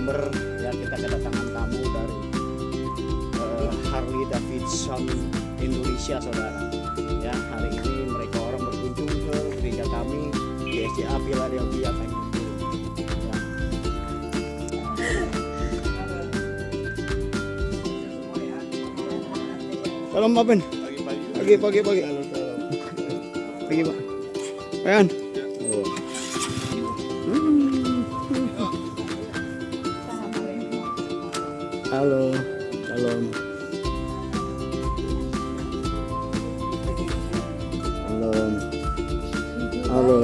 September ya kita kedatangan tamu dari Harley Davidson Indonesia, saudara. Ya, hari ini mereka orang berkunjung ke gereja kami di SDA Philadelphia Tanjung Priok. Ya. Salam Pak Ben. Pagi Pak. Ben. Halo, salam. Halo.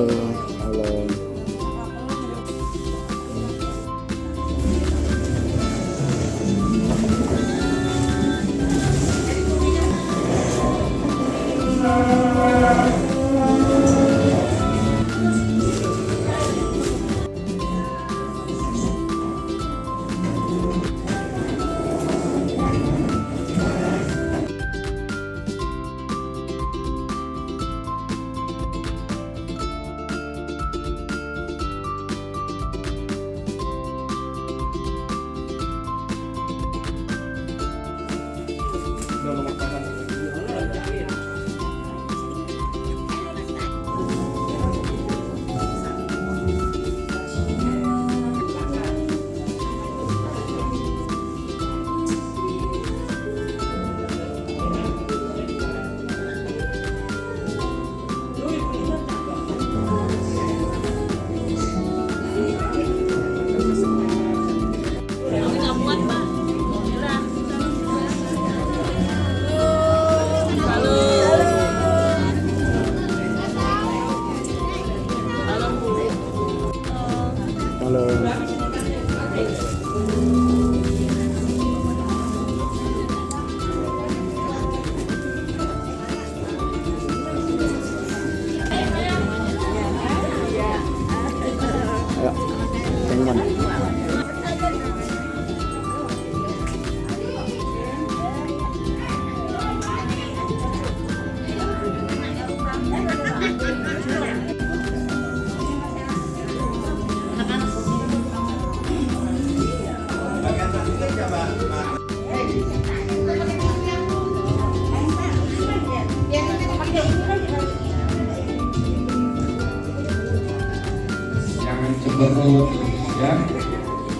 Jangan cemberut, ya.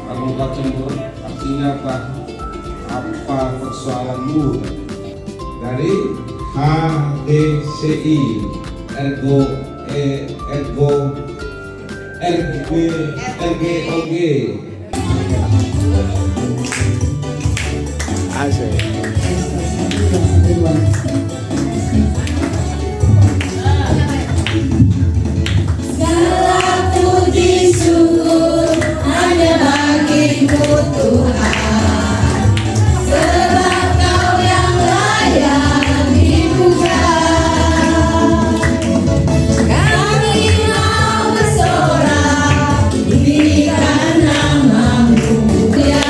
Kalau nggak cemberut, artinya apa persoalanmu? Dari HDCI, ergo LGOG. Asik. Segala puji syukur hanya bagimu Tuhan, sebab Kau yang layak dipuja. Kami mau bersorak tinggikan nama-Mu ya.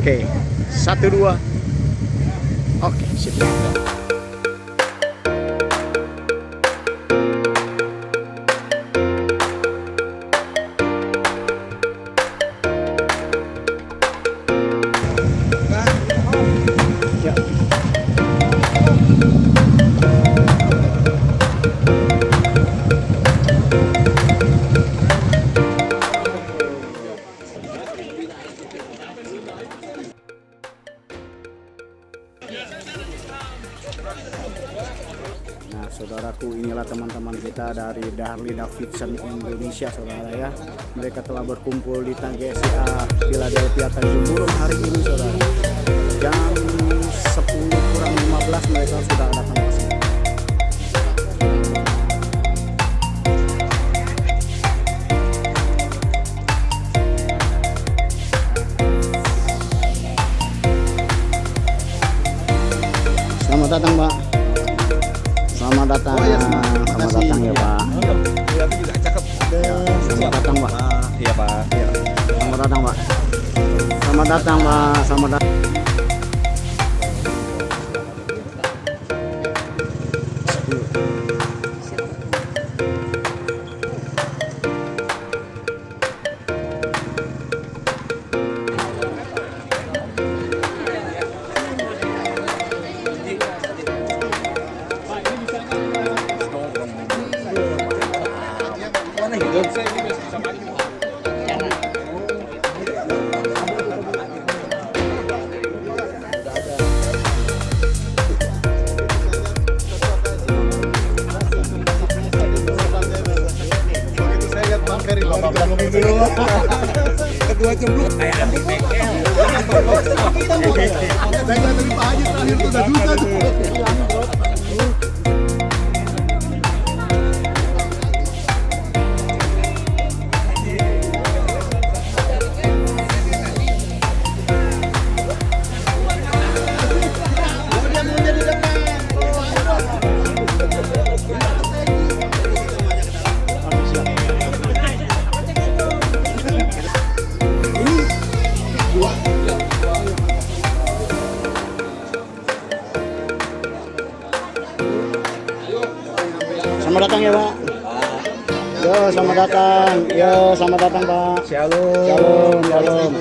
Oke, 1 2. Oke, sip. Ya. Nah, saudaraku, inilah teman-teman kita dari Harley Davidson Indonesia, saudara ya. Mereka telah berkumpul di TGSIA Philadelphia Tanjung Burung hari ini, saudara. Jam 10:15 mereka sudah datang ke sini. Selamat datang, Mbak. Selamat datang. Selamat datang ya, Pak. Juga cakep. Selamat datang, Pak. Iya, Pak. Iya. Selamat datang, Pak. Selamat datang, Pak. Selamat datang. Kedua cemplung kayak anti PKL. Saya dari Pak Haji terakhir tuh udah duta tuh. Selamat datang ya, Pak. Yo, selamat datang. Yo, selamat datang, Pak. Shalom. Shalom, shalom.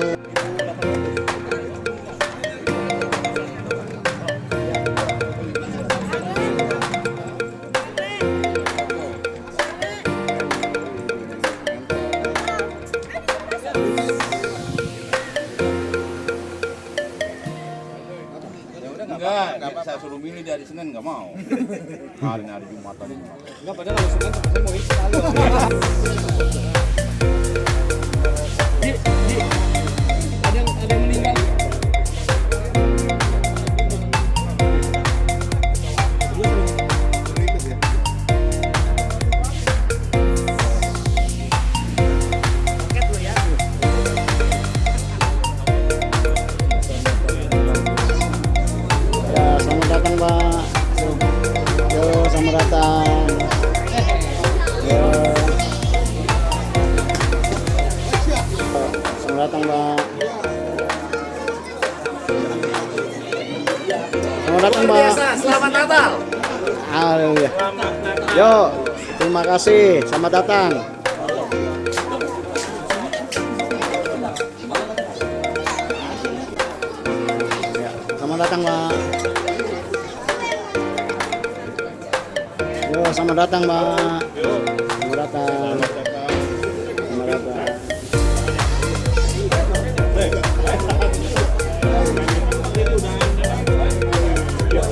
Enggak, saya suruh milih dari Senin nggak mau. Hari Jumatan. Enggak, padahal kalau Senin saya mau ikut lalu. Ada yang meninggal. Ya, selamat datang, Pak. Yo, selamat datang. Yo. Selamat datang, Pak. Selamat datang, Pak. Selamat Natal. Haleluya. Yo, terima kasih. Selamat datang. Ya, selamat datang, Pak. Yo, selamat datang, Pak. Selamat datang. Selamat datang. Ya.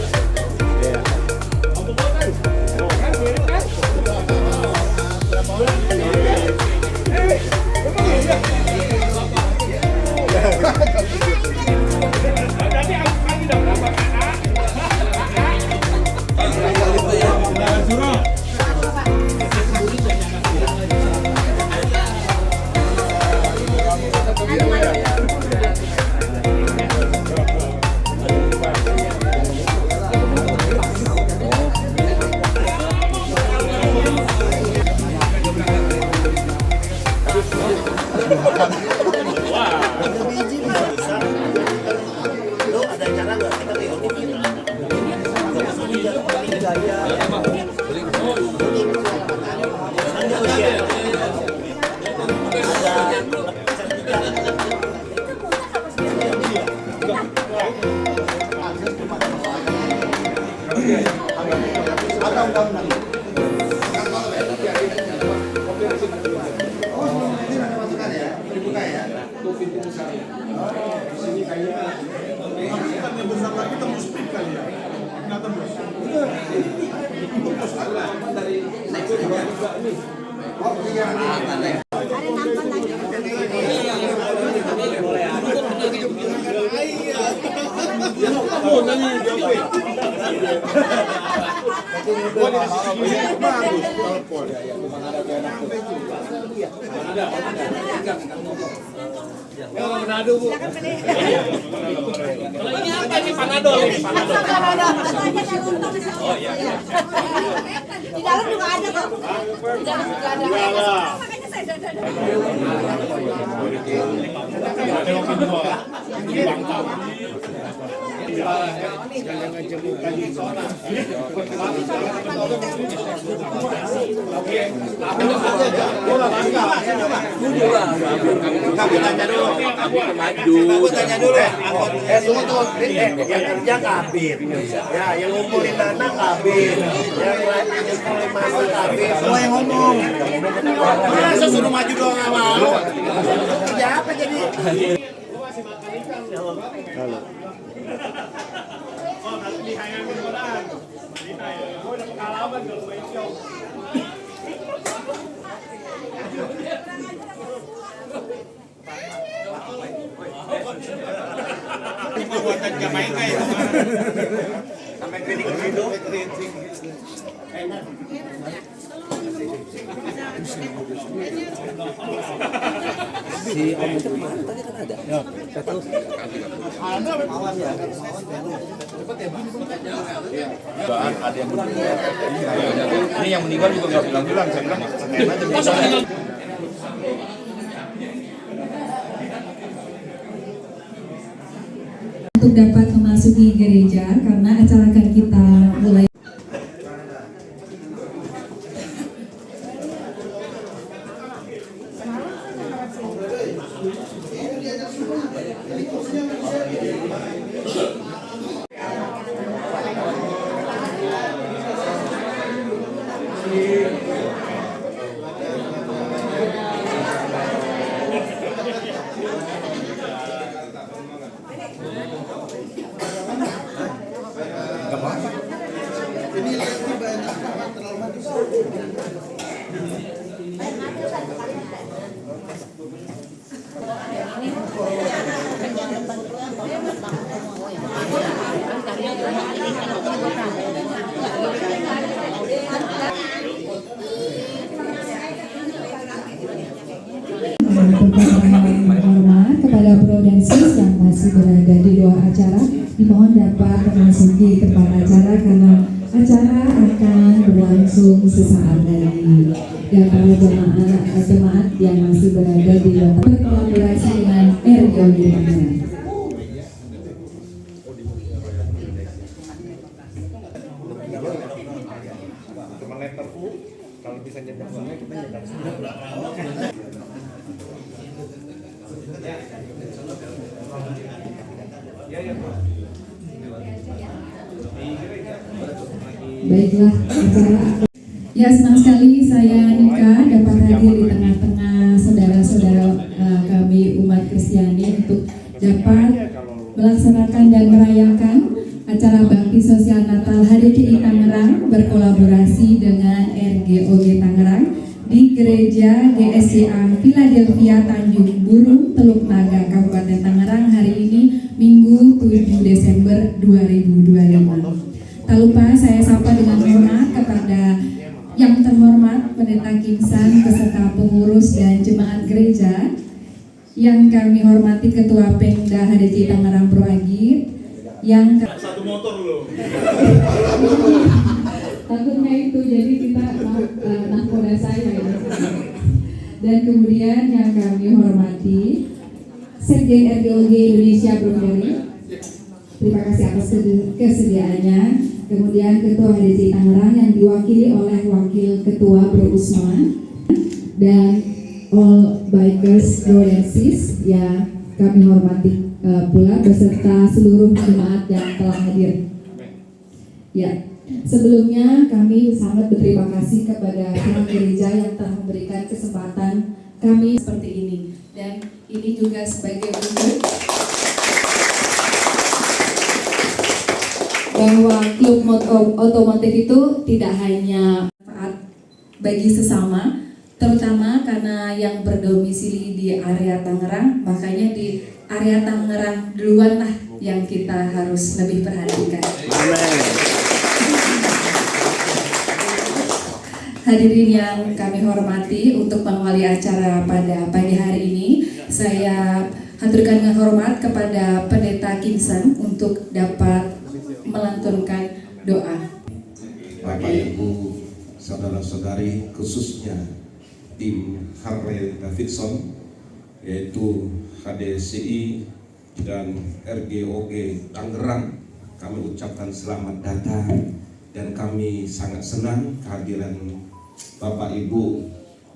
Di dalam juga ada kok. Di dalam juga ada. Makanya saya Aku tanya dulu. Tunggu tuh. Yang kerja kabin. Ya, yang ngumpulin dana kabin. Yang ngumpulin masa kabin. Semua yang ngomong. Masa suruh maju doang nggak mau? Kerja apa jadi? Halo. Buatan Jamaika ya. Sampai pinik hidup. Si Om itu kemarin tadi kan ada. Ya. Tahu. Ada yang meninggal. Ini yang meninggal juga nggak bilang-bilang. Saya bilang senin aja bisa. untuk dapat memasuki gereja karena acara akan kita mulai. Hormat kepada Bro dan Sis yang masih berada di luar acara, dimohon dapat memasuki tempat acara karena acara akan berlangsung sesaat lagi. Dan para jemaat yang masih berada di luar berkolaborasi dengan RGOG Tangerang. Cuma letter U, kalau bisa nyebar semua kita nyebar semua. Baiklah, acara. Ya, senang sekali saya Nika dapat hadir di tengah-tengah saudara-saudara kami umat Kristiani untuk dapat melaksanakan dan merayakan acara bakti sosial Natal HDCI Tangerang berkolaborasi dengan RGOG Tangerang di Gereja GSCA Philadelphia Tanjung Burung Teluk Naga Kabupaten Tangerang hari ini Minggu 7 Desember 2025. Tak lupa saya sapa dengan hormat kepada yang terhormat Pendeta Kimsan beserta pengurus dan jemaat gereja, yang kami hormati Ketua Pemda HDCI Tangerang Bro Agit, yang Satu motor loh. takutnya itu jadi kita nakoda saya ya. Dan kemudian yang kami hormati Sekjen RGOG Indonesia Bro Ferry, terima kasih atas kesediaannya. Kemudian Ketua HDCI Tangerang yang diwakili oleh Wakil Ketua Bro Usman, dan all bikers Bro dan Sis ya kami hormati pula beserta seluruh jemaat yang telah hadir. Ya, sebelumnya kami sangat berterima kasih kepada pihak gereja yang telah memberikan kesempatan kami seperti ini, dan ini juga sebagai bentuk bahwa klub otomotif itu tidak hanya manfaat bagi sesama, terutama karena yang berdomisili di area Tangerang, makanya di area Tangerang duluan lah yang kita harus lebih perhatikan. Hadirin yang kami hormati, untuk mengawali acara pada pagi hari ini, saya haturkan dengan hormat kepada Pendeta Kinsan untuk dapat melantunkan doa. Bapak Ibu, saudara-saudari, khususnya tim Harley Davidson, yaitu HDCI dan RGOG Tangerang, kami ucapkan selamat datang dan kami sangat senang kehadiran Bapak Ibu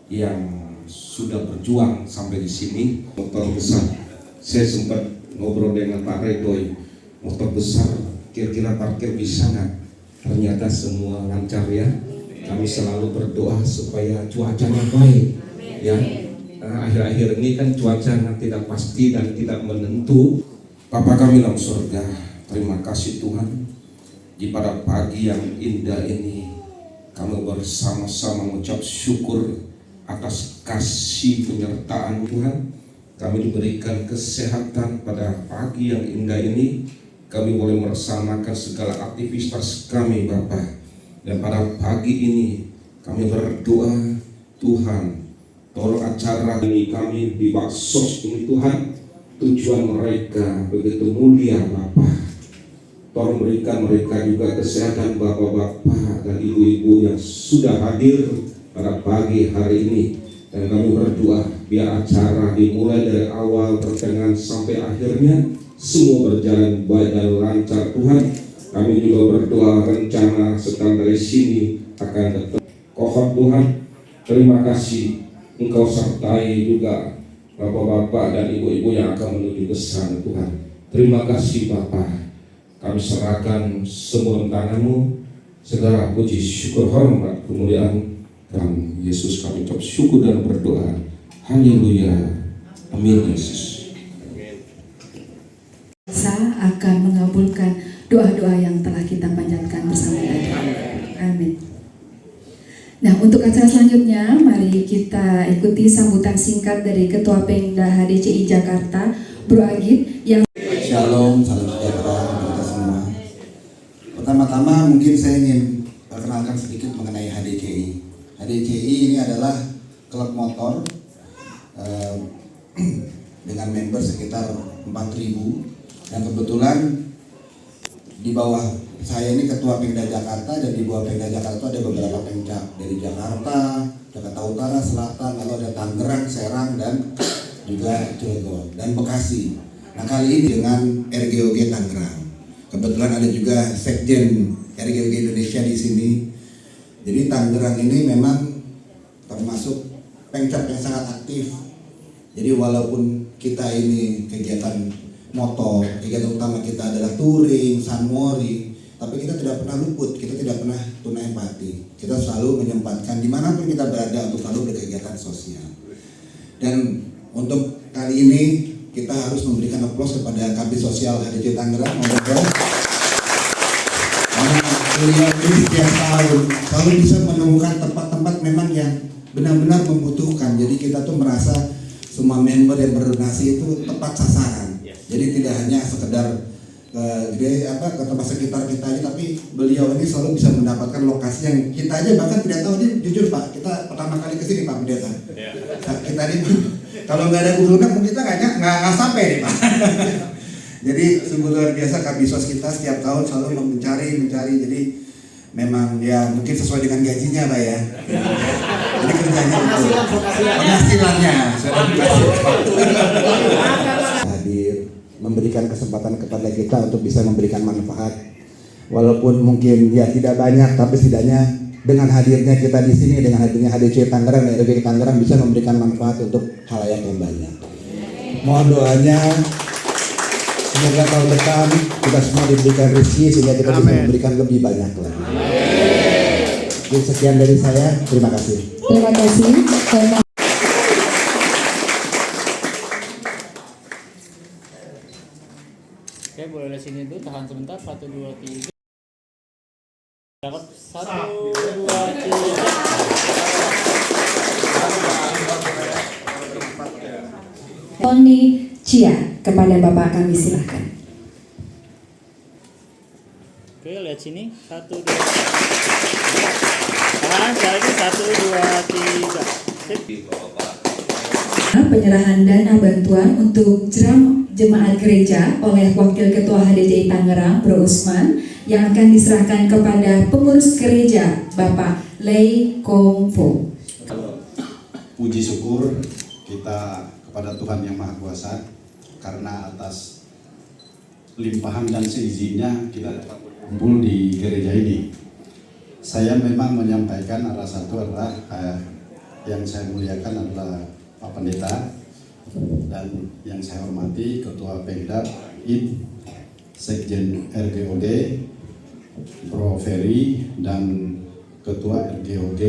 yang sudah berjuang sampai di sini. Motor besar, saya sempat ngobrol dengan Pak Redoy, motor besar kira-kira parkir bisa nggak? Ternyata semua lancar ya. Kami selalu berdoa supaya cuacanya baik ya. Akhir-akhir ini kan cuaca tidak pasti dan tidak menentu. Bapa kami dalam surga, terima kasih Tuhan di pada pagi yang indah ini kami bersama-sama mengucap syukur atas kasih penyertaan Tuhan. Kami diberikan kesehatan pada pagi yang indah ini. Kami boleh melaksanakan segala aktivitas kami Bapa. Dan pada pagi ini kami berdoa, Tuhan tolong acara ini kami di Baksos ini Tuhan, tujuan mereka begitu mulia Bapa. Tolong berikan mereka juga kesehatan bapak-bapak dan ibu-ibu yang sudah hadir pada pagi hari ini. Dan kami berdoa biar acara dimulai dari awal pertengahan sampai akhirnya semua berjalan baik dan lancar Tuhan. Kami juga berdoa rencana setelah dari sini akan tetap kohon Tuhan. Terima kasih Engkau sertai juga bapak-bapak dan ibu-ibu yang akan menuju ke sana Tuhan. Terima kasih Bapa. Kami serahkan semua tangan-Mu, segala puji syukur hormat kemuliaan dan Yesus kami ucap syukur dan berdoa. Haleluya. Amin Yesus. Saya akan mengabulkan doa-doa yang telah kita panjatkan bersama tadi. Amin. Nah, untuk acara selanjutnya, mari kita ikuti sambutan singkat dari Ketua Pengda HDCI Jakarta, Bro Agit, yang Shalom, salam sejahtera kita semua. Pertama-tama mungkin saya ingin perkenalkan sedikit mengenai HDCI. HDCI ini adalah klub motor dengan member sekitar 4.000, dan kebetulan di bawah saya ini Ketua Pengda Jakarta, dan di bawah Pengda Jakarta ada beberapa pengcap dari Jakarta, Jakarta Utara, Selatan, lalu ada Tangerang, Serang, dan juga Cilegon dan Bekasi. Nah, kali ini dengan RGOG Tangerang. Kebetulan ada juga Sekjen RGOG Indonesia di sini. Jadi Tangerang ini memang termasuk pengcap yang sangat aktif. Jadi walaupun kita ini kegiatan motor, kegiatan utama kita adalah touring, sunmori, tapi kita tidak pernah luput, kita tidak pernah tuna empati. Kita selalu menyempatkan dimanapun kita berada untuk selalu berkegiatan sosial. Dan untuk kali ini kita harus memberikan aplaus kepada Kabid Sosial HDCI Tangerang, karena beliau ini setiap tahun selalu bisa menemukan tempat-tempat memang yang benar-benar membutuhkan. Jadi kita tuh merasa semua member yang berdonasi itu tepat sasaran. Jadi tidak hanya sekedar ke tempat sekitar kita ini, tapi beliau ini selalu bisa mendapatkan lokasi yang kita aja bahkan tidak tahu. Ini jujur Pak, kita pertama kali kesini Pak Pendeta. Kita ini kalau nggak ada Google Map mungkin kita nggak sampai nih Pak. Jadi sungguh luar biasa Kabisos kita setiap tahun selalu mencari. Jadi memang ya mungkin sesuai dengan gajinya Pak ya. Jadi kerjanya itu penghasilannya. Hadir memberikan kesempatan kepada kita untuk bisa memberikan manfaat. Walaupun mungkin ya tidak banyak, tapi setidaknya dengan hadirnya kita di sini, dengan hadirnya HDCI Tangerang dan RGOG Tangerang bisa memberikan manfaat untuk halayak yang banyak. Mohon doanya, semoga tahun depan kita semua diberikan rezeki sehingga kita bisa memberikan lebih banyak lagi. Jadi sekian dari saya, terima kasih. terima kasih. Oke, boleh dari sini dulu, tahan sebentar, 1, 2, 3. Dapat 1, 2, 3. Tony Chia, kepada Bapak kami silahkan. Oke, lihat sini. 1, 2. Tahan, sekali lagi. 1, 2, 3. Sip. Penyerahan dana bantuan untuk jemaat gereja oleh Wakil Ketua HDCI Tangerang, Bro Usman, yang akan diserahkan kepada pengurus gereja, Bapak Lei Kong Fo. Puji syukur kita kepada Tuhan Yang Maha Kuasa karena atas limpahan dan seizinnya kita dapat berkumpul di gereja ini. Saya memang menyampaikan arah satu adalah yang saya muliakan adalah Pak Pendeta dan yang saya hormati Ketua Pemda IN, Sekjen RGOD, Bro Ferry, dan Ketua RGOD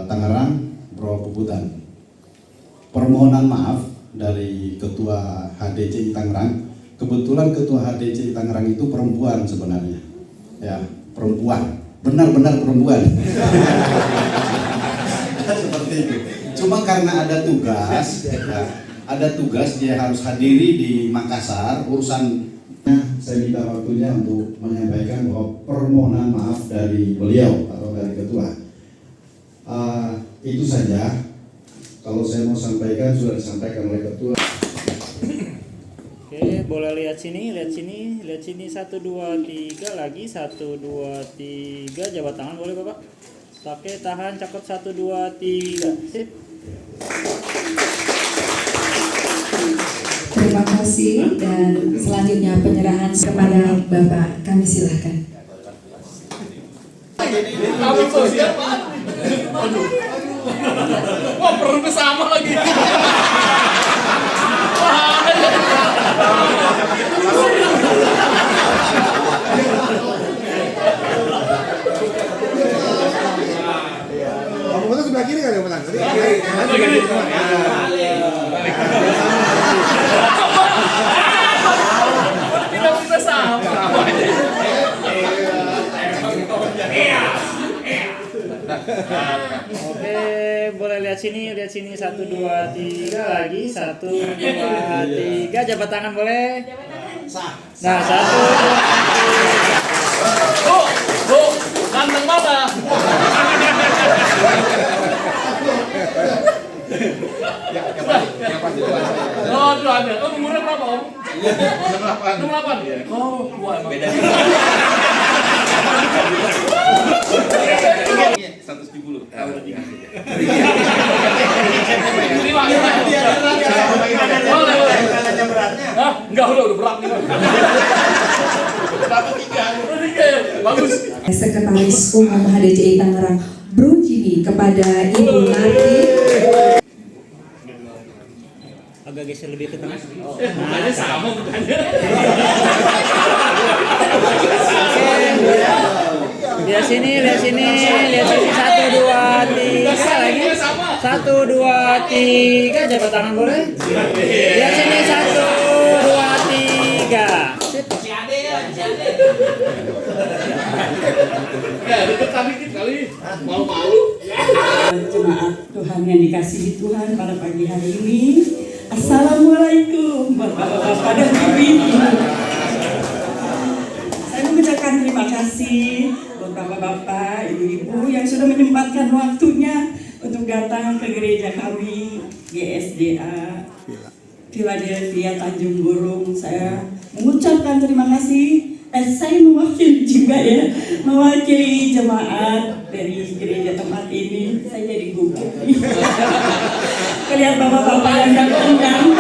Tangerang, Bro Puputan. Permohonan maaf dari Ketua HDCI Tangerang. Kebetulan Ketua HDCI Tangerang itu perempuan sebenarnya, ya perempuan, benar-benar perempuan. Seperti itu. Cuma karena ada tugas, ya, ada tugas dia harus hadiri di Makassar. Urusannya saya minta waktunya untuk menyampaikan bahwa permohonan maaf dari beliau atau dari ketua. Itu saja. Kalau saya mau sampaikan sudah disampaikan oleh ketua. Oke, boleh lihat sini, lihat sini, lihat sini. 1, 2, 3 lagi. 1, 2, 3. Jabat tangan boleh Bapak? Oke, tahan, cakep. 1, 2, 3. Sip. Terima kasih, dan selanjutnya penyerahan kepada Bapak kami silahkan. Wah, perutnya sama lagi. Kamu foto sebelah kiri kan yang menang? Tidak bisa sama. Oke, boleh lihat sini, lihat sini. 1, 2, 3 lagi. 1, 2, 3. Jabat tangan boleh? Nah, 1, 2, 3. Bu, ganteng mana? Oh, itu ada. Oh, umurnya berapa, Om? 68. Oh, buat beda. 170. Enggak, udah berat nih. Bagus. Sekretaris Umum HDCI Tangerang, Bro Jimmy, kepada Ibu Narti. agak geser lebih ke tengah. Mukanya sama mukanya. Lihat sini, lihat sini, lihat sini. 1, 2, 3 lagi. 1, 2, 3. Jabat tangan boleh? Lihat sini. 1, 2, 3. Sip. Ya, deketan dikit kali. Malu-malu. Jemaat Tuhan yang dikasihi Tuhan pada pagi hari ini. Assalamualaikum Bapak-bapak dan Ibu. Saya mengucapkan terima kasih buat Bapak-bapak, Ibu-ibu yang sudah menyempatkan waktunya untuk datang ke gereja kami GSDA Philadelphia Tanjung Burung. Saya mengucapkan terima kasih. Saya mewakili juga ya, mewakili jemaat dari gereja tempat ini. Saya jadi gugup. Lihat bapak-bapak yang ganteng-ganteng.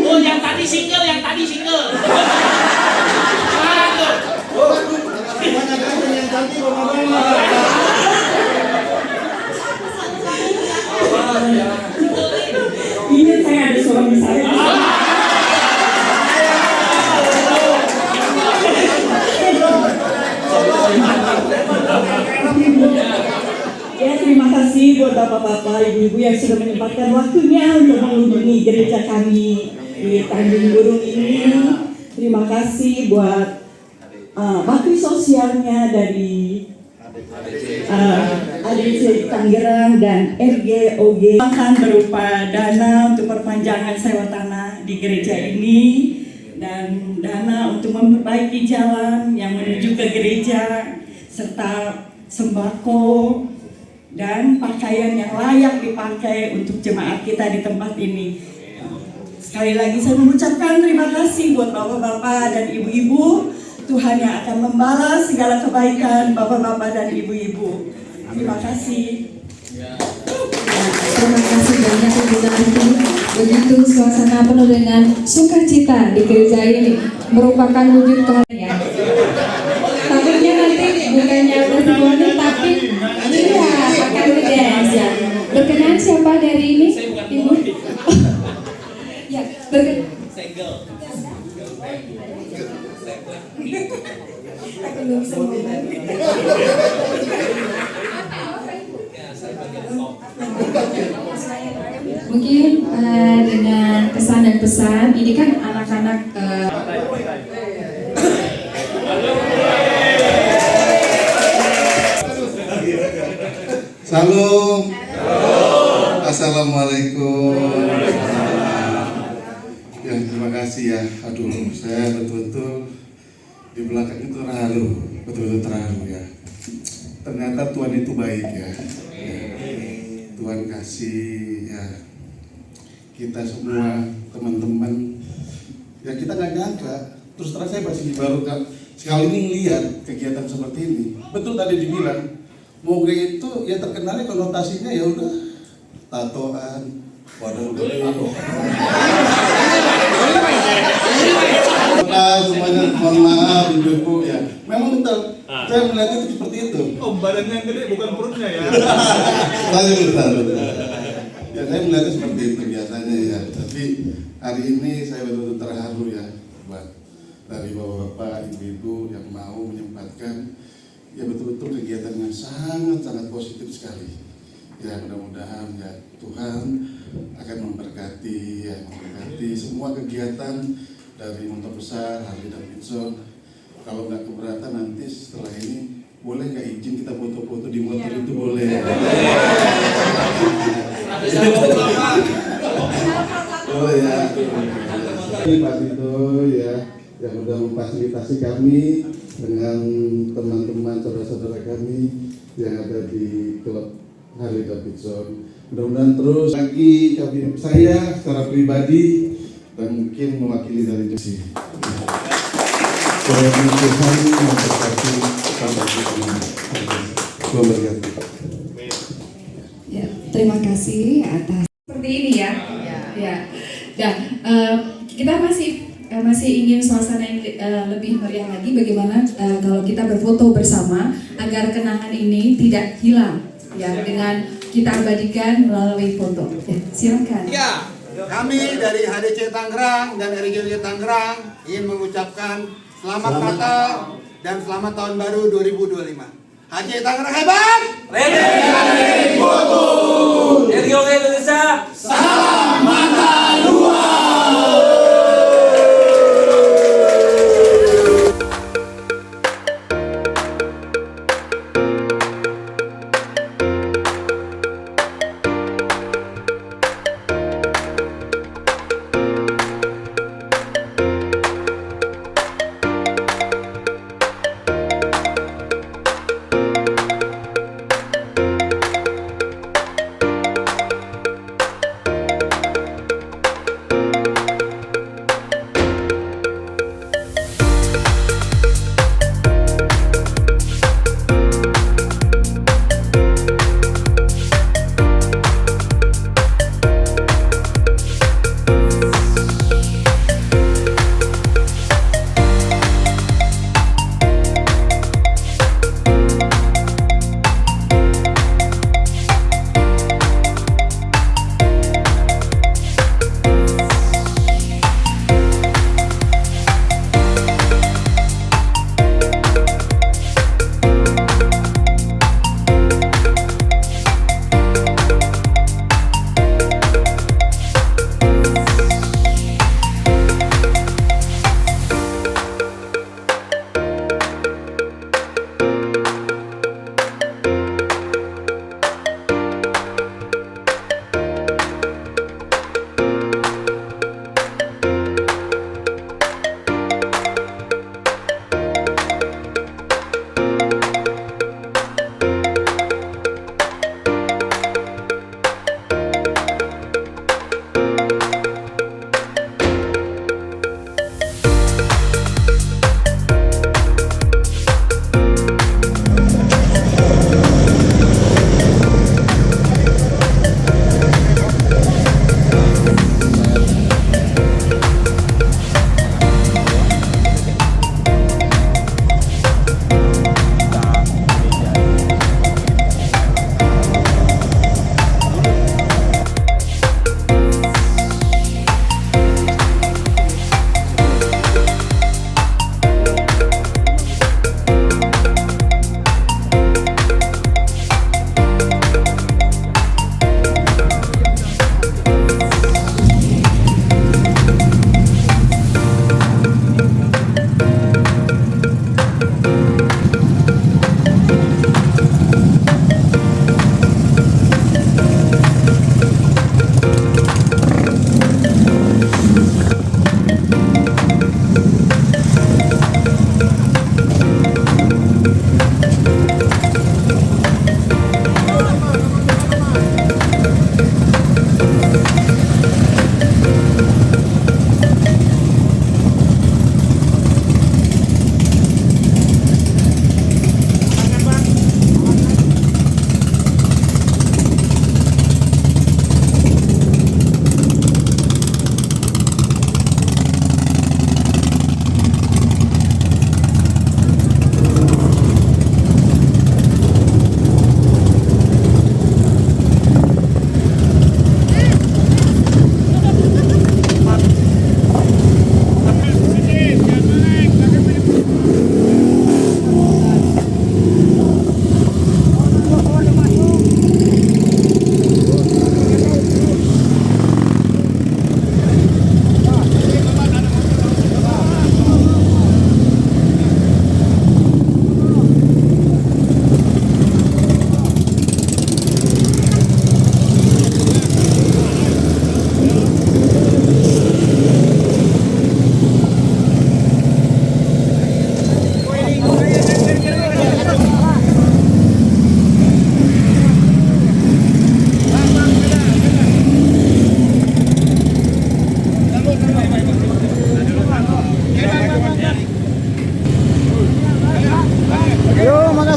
Oh, yang tadi single, yang tadi single. Ini saya ada suami saya. Ya, terima kasih buat bapak-bapak, ibu-ibu yang sudah menyempatkan waktunya untuk mengunjungi gereja kami di Tanjung Burung ini. Terima kasih buat bakti sosialnya dari ADC Tangerang dan RGOG akan berupa dana untuk perpanjangan sewa tanah di gereja ini dan dana untuk memperbaiki jalan yang menuju ke gereja serta sembako dan pakaian yang layak dipakai untuk jemaat kita di tempat ini. Sekali lagi saya mengucapkan terima kasih buat bapak-bapak dan ibu-ibu. Tuhan yang akan membalas segala kebaikan bapak-bapak dan ibu-ibu. Terima kasih. Terima kasih banyak Ibu Nanti. Begitu suasana penuh dengan sukacita di gereja ini merupakan wujud kehadiran. Takutnya nanti bukannya testimoni tapi iya akan dance ya. Berkenan siapa dari ini? Ibu? Ya, berkenan. Mungkin dengan pesan dan pesan ini kan anak-anak Salam. Assalamualaikum. Ya, terima kasih ya. Aduh, saya betul-betul di belakang itu terharu, betul-betul terharu ya. Ternyata Tuhan itu baik ya. Tuhan kasih ya kita semua teman-teman. Ya kita nggak nyangka. Terus terang saya masih baru sekali ini lihat kegiatan seperti ini. Betul tadi dibilang. Moga itu ya terkenalnya konotasinya ya udah tatoan, waduh semuanya mohon maaf ibu ya. Memang betul, saya melihat itu seperti itu. Oh, badannya yang gede bukan perutnya ya. Betul. Ya saya melihatnya seperti itu biasanya ya. Tapi hari ini saya betul-betul terharu ya buat dari bapak-bapak, ibu-ibu yang mau menyempatkan. Ya betul-betul kegiatan yang sangat-sangat positif sekali. Ya mudah-mudahan ya Tuhan akan memberkati semua kegiatan dari Montor Besar, Harley Davidson. Kalau nggak keberatan nanti setelah ini boleh nggak izin kita foto-foto di motor itu boleh. Boleh ya. Pak Tito ya yang sudah memfasilitasi kami dengan teman-teman saudara-saudara kami yang ada di klub Harley Davidson. Mudah-mudahan terus lagi saya secara pribadi dan mungkin mewakili dari Jesi. Tuhan memberkati sampai semua. Memberkati. ya, terima kasih atas seperti ini ya. Ya. Dan kita masih ingin suasana yang lebih meriah lagi. Bagaimana kalau kita berfoto bersama agar kenangan ini tidak hilang ya dengan kita abadikan melalui foto. Ya, silakan. Ya, kami dari HDC Tangerang dan RGOG Tangerang ingin mengucapkan selamat Natal dan selamat Tahun Baru 2025. HDC Tangerang hebat. RGOG Indonesia. Salam Natal 2.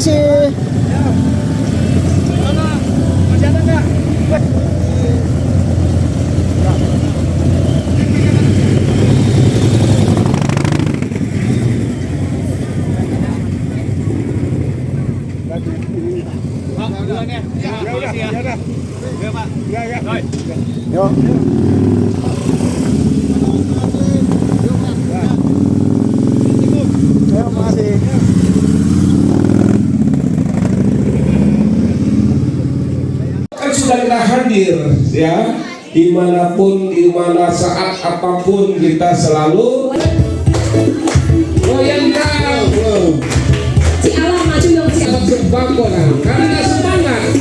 kasih. Masih ada nggak? Yuk. Terima kasih. Kan sudah kita hadir ya, dimanapun, dimana saat apapun kita selalu goyangkan sembako karena semangat di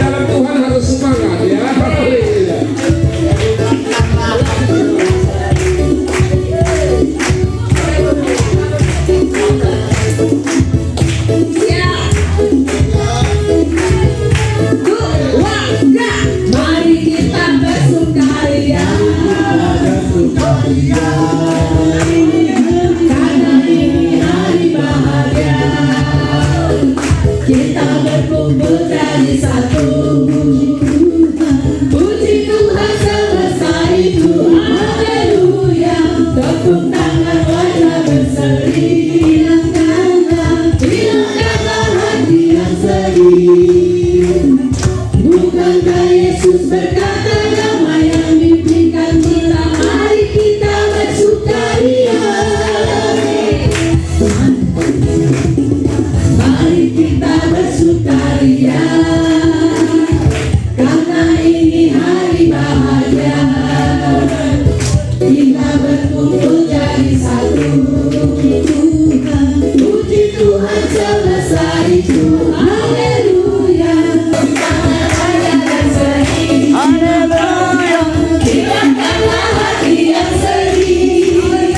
dalam Tuhan harus semangat ya. Mari kita bersukaria, karena ini hari bahagia. Kita berkumpul jadi satu. Puji Tuhan semesta itu, haleluya. Tepuk tangan wajah berseri. Hilangkanlah hati yang sedih. Bukankah Yesus berkata damai yang diberikan kita? Mari kita bersukaria. Mari kita bersukaria, karena ini hari bahagia. Kita berkumpul jadi satu. Puji Tuhan semesta itu, haleluya. Haleluya. Hilangkanlah hati yang sedih.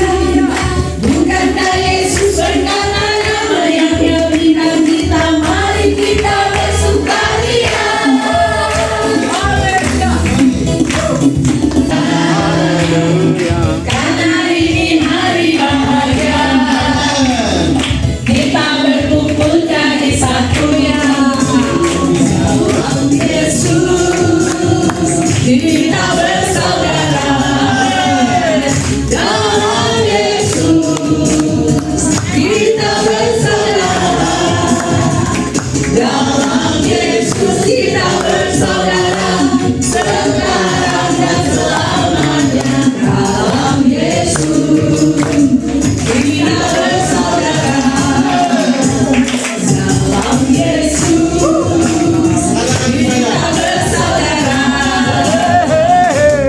Bukankah Yesus berkata damai yang Dia berikan kita? Mari kita bersukaria. Karena ini hari bahagia. Kita berkumpul jadi satu ya. Yesus, kita bersaudara. Dalam Yesus, kita bersaudara. Dalam Yesus kita bersaudara, sekarang dan selamanya. Dalam Yesus kita bersaudara. Dalam Yesus kita bersaudara.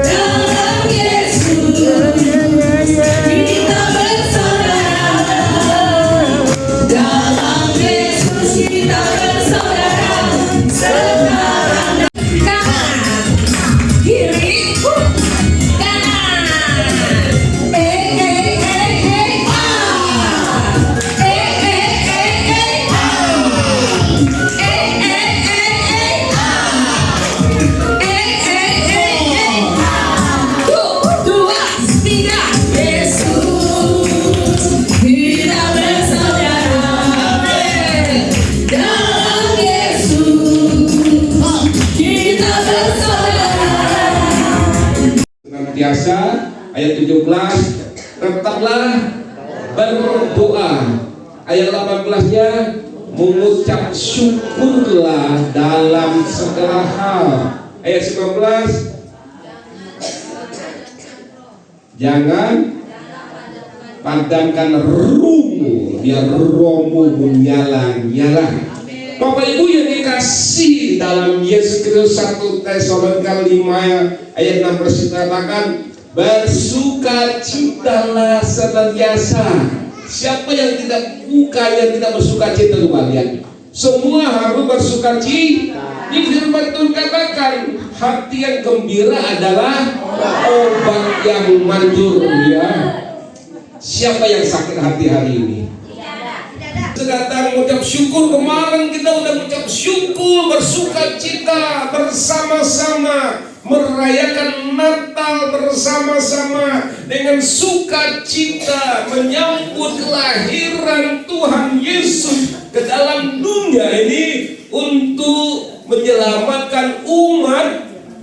Dalam Yesus kita bersaudara. Dalam Yesus kita bersaudara. Sekarang kanan, kiri, kanan. Senantiasa ayat 17 tetaplah berdoa. Ayat 18-nya mengucap syukurlah dalam segala hal. Ayat 19 jangan padamkan rohmu, biar rohmu menyala-nyala. Bapak Ibu yang dikasih dalam Yesus Kristus, 1 Tesalonika 5 ayat 16 dikatakan bersukacitalah senantiasa. Siapa yang tidak bersukacita, coba lihat. Semua harus bersukacita. Di firman Tuhan katakan hati yang gembira adalah obat yang manjur ya. Siapa yang sakit hati hari ini? Datang mengucap syukur. Kemarin kita udah mengucap syukur, bersuka cita bersama-sama merayakan Natal bersama-sama dengan sukacita menyambut kelahiran Tuhan Yesus ke dalam dunia ini untuk menyelamatkan umat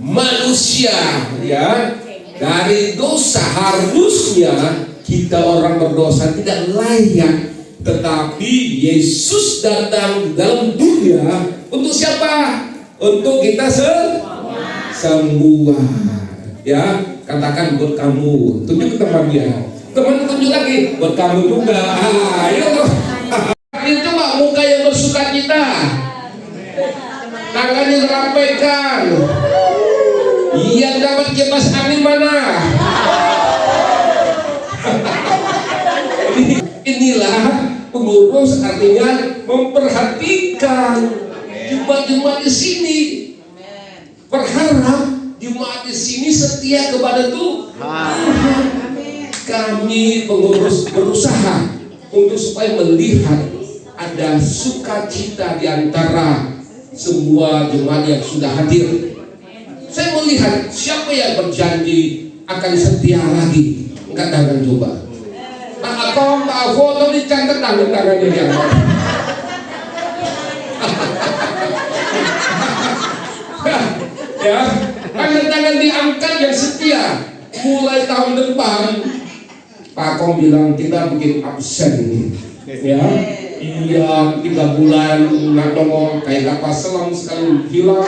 manusia, ya, dari dosa. Harusnya kita orang berdosa tidak layak, tetapi Yesus datang dalam dunia untuk siapa? Untuk kita semua, ya. Katakan buat kamu, tunjuk ke temannya, teman tunjuk lagi buat kamu juga. Ayo, coba muka yang bersukacita, tangannya dirapaikan. Yang dapat kipas angin mana? Inilah pengurus, artinya memperhatikan jemaat-jemaat di sini. Berharap jemaat di sini setia kepada Tuhan. Kami pengurus berusaha untuk supaya melihat ada sukacita di antara semua jemaat yang sudah hadir. Saya melihat siapa yang berjanji akan setia lagi. Angkat tangan coba. Pak Akom, Pak Avo, tolong dicatat tangannya ya. Ya, tangan-tangan diangkat yang setia. Mulai tahun depan, Pak Akom bilang kita bikin absen, ya. Iya, 3 bulan nggak nongol, kayak kapal selam sekali hilang,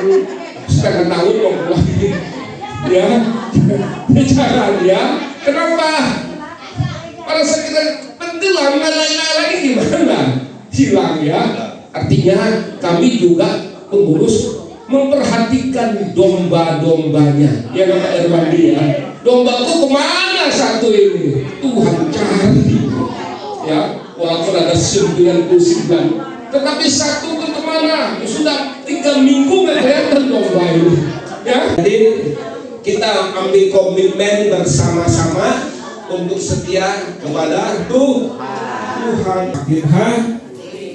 setengah tahun nongol lagi. Ya, jangan ya. Kenapa? Pada saat kita tenggelam, lagi gimana? Hilang ya. Artinya kami juga pengurus memperhatikan domba-dombanya. Ya Pak Erwandi ya. Dombaku kemana satu ini? Tuhan cari. Ya, walaupun ada 99, tetapi satu ke kemana? Sudah 3 minggu nggak kelihatan domba ini. Ya. Jadi kita ambil komitmen bersama-sama untuk setia kepada Tuhan. Sakit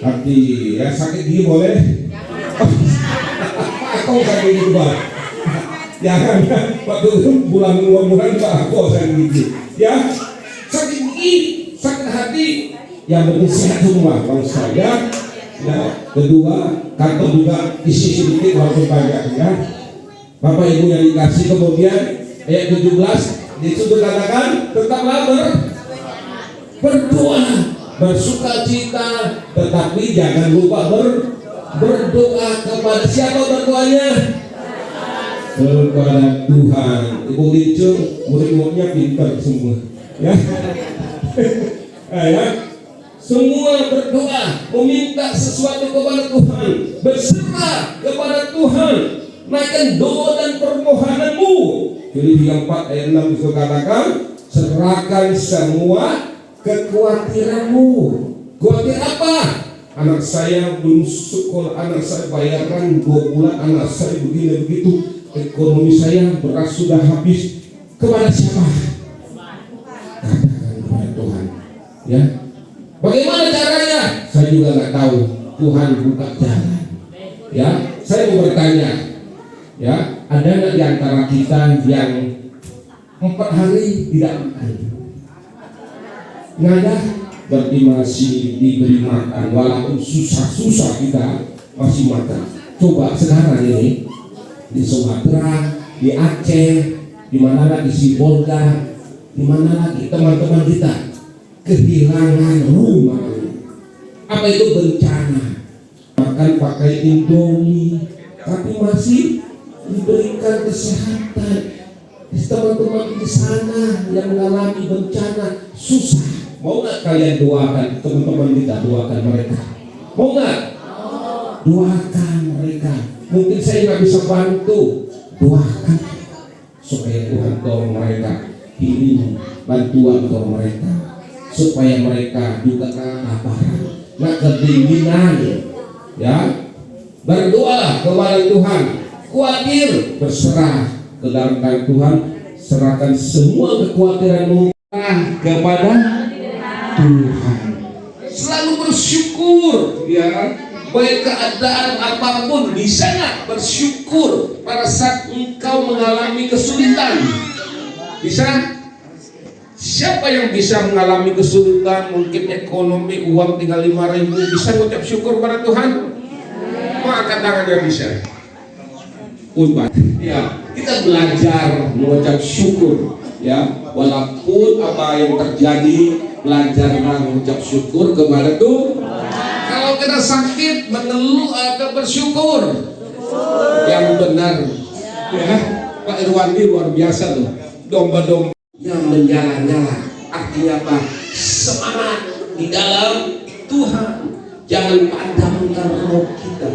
hati, ya sakit gigi boleh. Aku sakit gigi Pak. Jangan waktu bulan Pak aku sakit gigi. Ya sakit gigi, sakit hati, yang penting sehat semua bangsa ya. Ya, kedua kantor juga isi sedikit walaupun banyak ya. Bapak Ibu yang dikasih, kemudian ayat 17 disitu katakan tetaplah berdoa, bersukacita, tetapi jangan lupa berdoa kepada siapa berdoanya? Kepada Tuhan. Ibu Licu, murid-muridnya pintar semua ya. Ya. Semua berdoa, meminta sesuatu kepada Tuhan, berserah kepada Tuhan, naikkan doa dan permohonanmu. Filipi 4 ayat 6 itu katakan, serahkan semua kekhawatiranmu. Khawatir apa? Anak saya belum sekolah, anak saya bayaran 2 bulan, anak saya begini begitu, ekonomi saya beras sudah habis. Kepada siapa? Katakan kepada Tuhan. Ya. Bagaimana caranya? Saya juga nggak tahu. Tuhan buka jalan. Ya, saya mau bertanya. Ya, ada nggak di antara kita yang 4 hari tidak makan? Nggak ada. Berarti masih diberi makan. Walaupun susah-susah kita masih makan. Coba sekarang ini di Sumatera, di Aceh, di mana lagi Sibolga, di mana lagi teman-teman kita kehilangan rumah. Apa itu bencana? Makan pakai Indomie, tapi masih diberikan kesehatan. Teman-teman di sana yang mengalami bencana susah. Mau nggak kalian doakan teman-teman kita, doakan mereka? Mau nggak? Doakan mereka. Mungkin saya nggak bisa bantu, doakan supaya Tuhan tolong mereka, kirim bantuan ke mereka, supaya mereka juga kelaparan, nggak kedinginan. Ya, berdoa kepada Tuhan, khawatir, berserah ke dalam tangan Tuhan, serahkan semua kekhawatiranmu kepada Tuhan. Selalu bersyukur, ya, baik keadaan apapun, bisa nggak bersyukur pada saat engkau mengalami kesulitan? Bisa? Siapa yang bisa mengalami kesulitan, mungkin ekonomi, uang tinggal 5.000, bisa mengucap syukur pada Tuhan? Mau angkat tangan yang bisa? Ya, kita belajar mengucap syukur, ya, walaupun apa yang terjadi, belajarlah mengucap syukur kepada Tuhan. Kalau kita sakit, mengeluh atau bersyukur, yang benar, ya. Pak Irwandi luar biasa tuh, domba-domba yang menyala-nyala, artinya apa? Semangat di dalam Tuhan, jangan padamkan roh kita,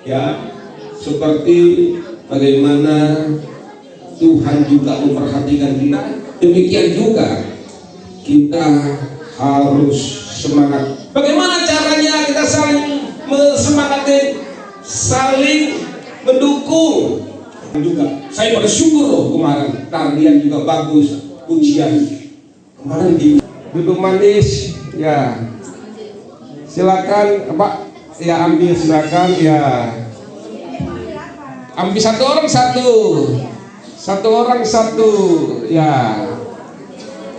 ya. Seperti bagaimana Tuhan juga memperhatikan kita, demikian juga kita harus semangat. Bagaimana caranya kita saling semangati, saling mendukung juga. Saya bersyukur loh kemarin tarian juga bagus, pujian kemarin di duduk manis, ya. Silakan Pak, ya ambil silakan, ya. Ambil satu orang satu, ya.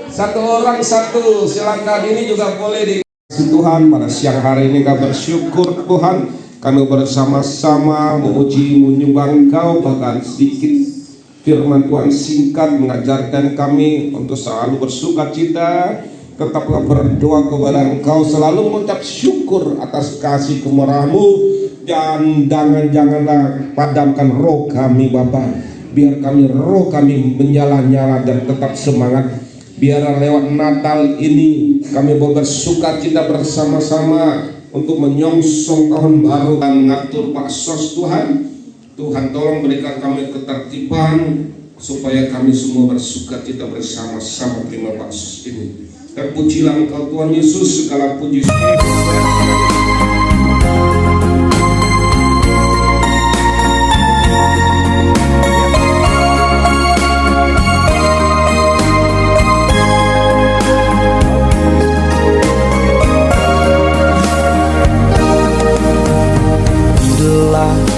Satu orang satu, silakan. Ini juga boleh di Tuhan. Pada siang hari ini kami bersyukur Tuhan, kami bersama-sama memuji menyembah Engkau. Bahkan sedikit firman Tuhan singkat mengajarkan kami untuk selalu bersuka cita, tetaplah berdoa kepada Engkau, selalu mengucap syukur atas kasih kemurahan-Mu. Dan janganlah padamkan roh kami Bapa, biar roh kami menyala-nyala dan tetap semangat. Biar lewat Natal ini kami bersuka cita bersama-sama untuk menyongsong tahun baru dan mengatur Pak Sos Tuhan. Tuhan tolong berikan kami ketertiban supaya kami semua bersuka cita bersama-sama terima Pak Sos ini. Dan pujilah Engkau Tuhan Yesus, segala puji.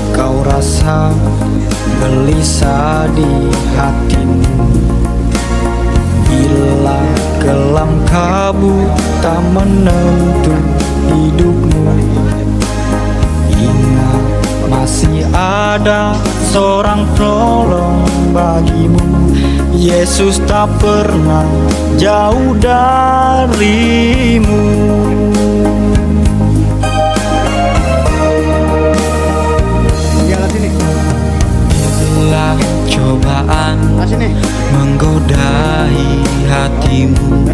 Kau rasa gelisah di hatimu, bila kelam kabut tak menentu hidupmu, ingat masih ada seorang penolong bagimu. Yesus tak pernah jauh darimu. Bila cobaan menggodai hatimu,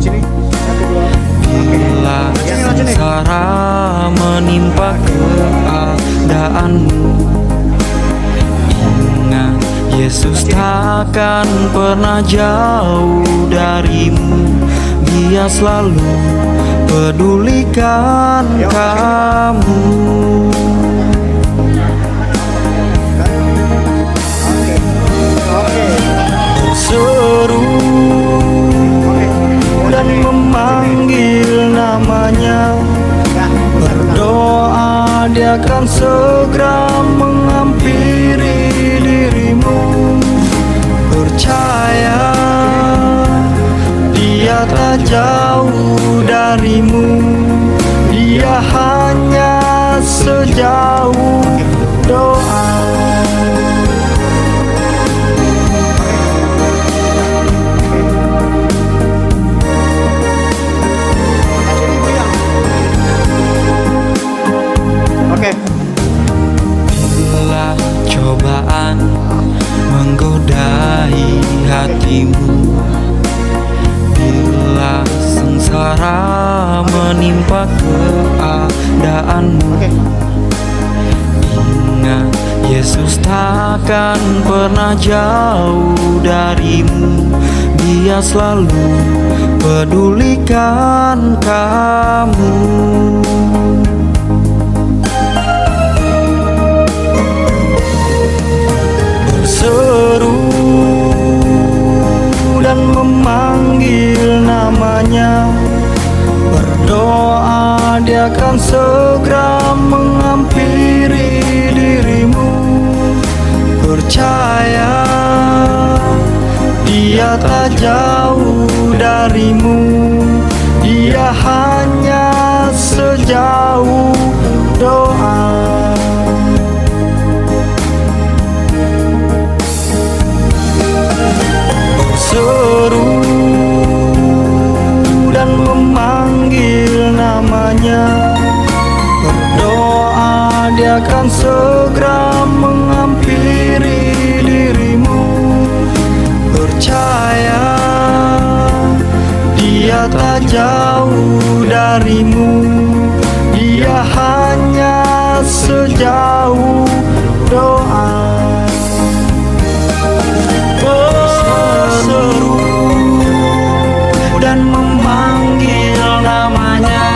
bila sengsara menimpa keadaanmu, ingat Yesus takkan pernah jauh darimu. Dia selalu pedulikan kamu. Seru dan memanggil namanya, berdoa Dia akan segera menghampiri dirimu. Percaya Dia tak jauh darimu, Dia hanya sejauh doa. Bila cobaan menggodai hatimu, bila sengsara menimpa keadaanmu, ingat Yesus takkan pernah jauh darimu. Dia selalu pedulikan kamu. Berseru dan memanggil namanya, berdoa Dia Dia akan segera menghampiri dirimu. Percaya, Dia tak jauh darimu. Dia hanya sejauh doa. Berseru dan memanggil namanya, berdoa, Dia akan segera menghampiri dirimu. Percaya, Dia tak jauh darimu. Dia hanya sejauh doa. Berseru dan memanggil namanya,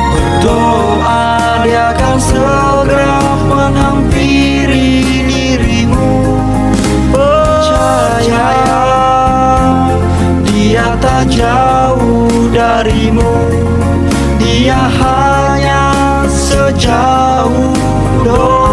berdoa, Dia akan segera menghampiri dirimu. Percaya, Dia tak jauh darimu. Dia hanya sejauh doa.